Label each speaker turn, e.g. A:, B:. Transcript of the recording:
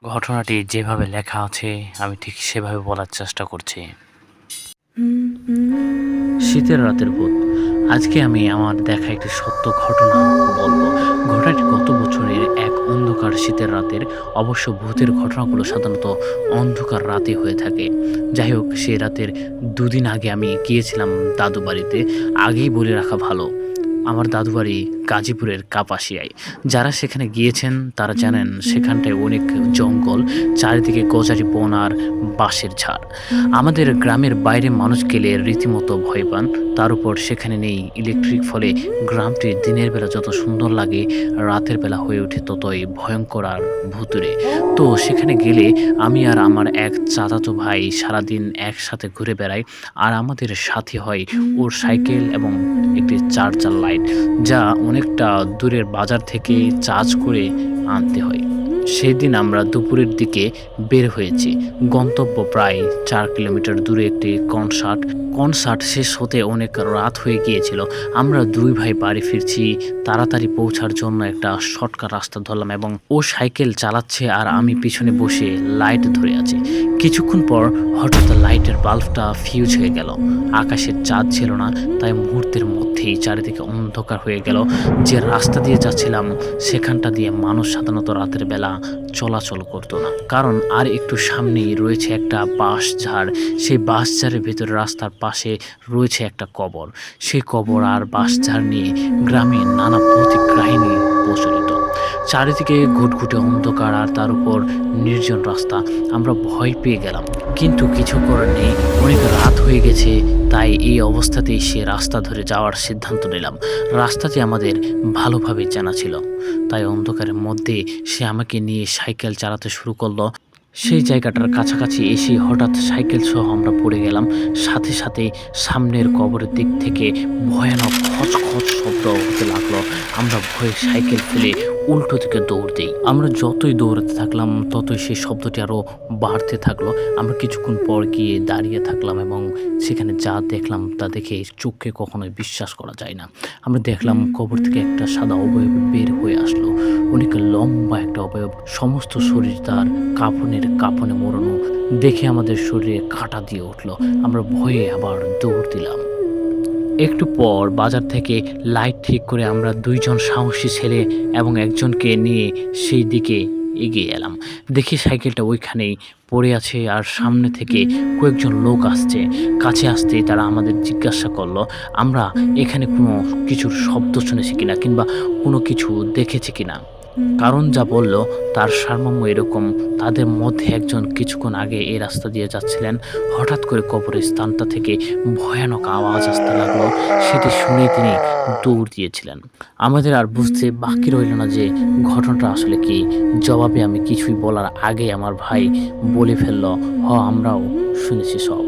A: ঘটনাটি যেভাবে লেখা আছে আমি ঠিক সেভাবে বলার চেষ্টা করছি। শীতের রাতের ভূত। আজকে আমি আমার দেখা একটি সত্য ঘটনা বলবো। ঘটনাটি গত বছরের এক অন্ধকার শীতের রাতের। অবশ্য ভূতের ঘটনাগুলো সাধারণত অন্ধকার রাতে হয়ে থাকে। যাই হোক, সেই রাতের দুদিন আগে আমি গিয়েছিলাম দাদু বাড়িতে। আগেই বলে রাখা ভালো, আমার দাদু বাড়ি গাজীপুরের কাপাসিয়ায়। যারা সেখানে গিয়েছেন তারা জানেন সেখানটায় অনেক জঙ্গল, চারিদিকে গজারি বন আর বাঁশের ঝাড়। আমাদের গ্রামের বাইরে মানুষ গেলে রীতিমতো ভয় পান। তার উপর সেখানে নেই ইলেকট্রিক, ফলে গ্রামটি দিনের বেলা যত সুন্দর লাগে, রাতের বেলা হয়ে ওঠে ততই ভয়ঙ্কর আর ভুতুড়ে। তো সেখানে গেলে আমি আর আমার এক চাচাতো ভাই সারাদিন একসাথে ঘুরে বেড়াই। আর আমাদের সাথে হয় ওর সাইকেল এবং একটি চার্জার লাইট, যা অনেকটা দূরের বাজার থেকে চার্জ করে আনতে হয়। সেদিন আমরা দুপুরের দিকে বের হয়েছি। গন্তব্য প্রায় 4 কিলোমিটার দূরে একটি কনসার্ট শেষ হতে অনেক রাত হয়ে গিয়েছিল। আমরা দুই ভাই বাড়ি ফিরছি। তাড়াতাড়ি পৌঁছার জন্য একটা শর্টকাট রাস্তা ধরলাম এবং ও সাইকেল চালাচ্ছে আর আমি পিছনে বসে লাইট ধরে আছি। কিছুক্ষণ পর হঠাৎ লাইটের বাল্বটা ফিউজ হয়ে গেল। আকাশের চাঁদ ছিল না, তাই মুহূর্তের মধ্যেই চারিদিকে অন্ধকার হয়ে গেল। যে রাস্তা দিয়ে যাচ্ছিলাম সেখানটা দিয়ে মানুষ সাধারণত রাতের বেলা চলাচল করতো না, কারণ আর একটু সামনেই রয়েছে একটা বাঁশঝাড়। সেই বাঁশঝাড়ের ভেতরে রাস্তার পাশে রয়েছে একটা কবর। সেই কবর আর বাঁশঝাড় নিয়ে গ্রামে নানা ভৌতিক কাহিনী প্রচলিত। চারিদিকে ঘুটঘুটে অন্ধকার আর তার উপর নির্জন রাস্তা। আমরা ভয় পেয়ে গেলাম, কিন্তু কিছু করার নেই। অনেক রাত হয়ে গেছে, তাই এই অবস্থাতেই সে রাস্তা ধরে যাওয়ার সিদ্ধান্ত নিলাম। রাস্তাটি আমাদের ভালোভাবে জানা ছিল, তাই অন্ধকারের মধ্যে সে আমাকে নিয়ে সাইকেল চালাতে শুরু করলো। সেই জায়গাটার কাছাকাছি এসে হঠাৎ সাইকেল সহ আমরা পড়ে গেলাম। সাথে সাথে সামনের কবরের দিক থেকে ভয়ানক খচখচ শব্দ হতে লাগলো। আমরা ভয়ে সাইকেল ফেলে উল্টো দিকে দৌড় দিই। আমরা যতই দৌড়াতে থাকলাম ততই সেই শব্দটি আরও বাড়তে থাকলো। আমরা কিছুক্ষণ পর গিয়ে দাঁড়িয়ে থাকলাম এবং সেখানে যা দেখলাম তা দেখে চোখকে কখনোই বিশ্বাস করা যায় না। আমরা দেখলাম কবর থেকে একটা সাদা অবয়ব বের হয়ে আসলো। অনেক লম্বা একটা অবয়ব, সমস্ত শরীর তার কাপনে মোড়ানো। দেখে আমাদের শরীরে কাঁটা দিয়ে উঠলো। আমরা ভয়ে আবার দৌড় দিলাম। একটু পর বাজার থেকে লাইট ঠিক করে আমরা দুইজন সাহসী ছেলে এবং একজনকে নিয়ে সেই দিকে এগিয়ে এলাম। দেখি সাইকেলটা ওইখানেই পড়ে আছে আর সামনে থেকে কয়েকজন লোক আসছে। কাছে আসতেই তারা আমাদের জিজ্ঞাসা করলো আমরা এখানে কোনো কিছুর শব্দ শুনেছি কিনা কিংবা কোনো কিছু দেখেছি কিনা। কারণ যা বলল তার সারমর্ম এরকম, তাদের মধ্যে একজন কিছুক্ষণ আগে এই রাস্তা দিয়ে যাচ্ছিলেন। হঠাৎ করে কবরের স্থানটা থেকে ভয়ানক আওয়াজ আসতে লাগলো। সেটি শুনে তিনি দৌড় দিয়েছিলেন। আমাদের আর বুঝতে বাকি রইল না যে ঘটনাটা আসলে কি। জবাবে আমি কিছুই বলার আগে আমার ভাই বলে ফেলল, আমরাও শুনেছি সব।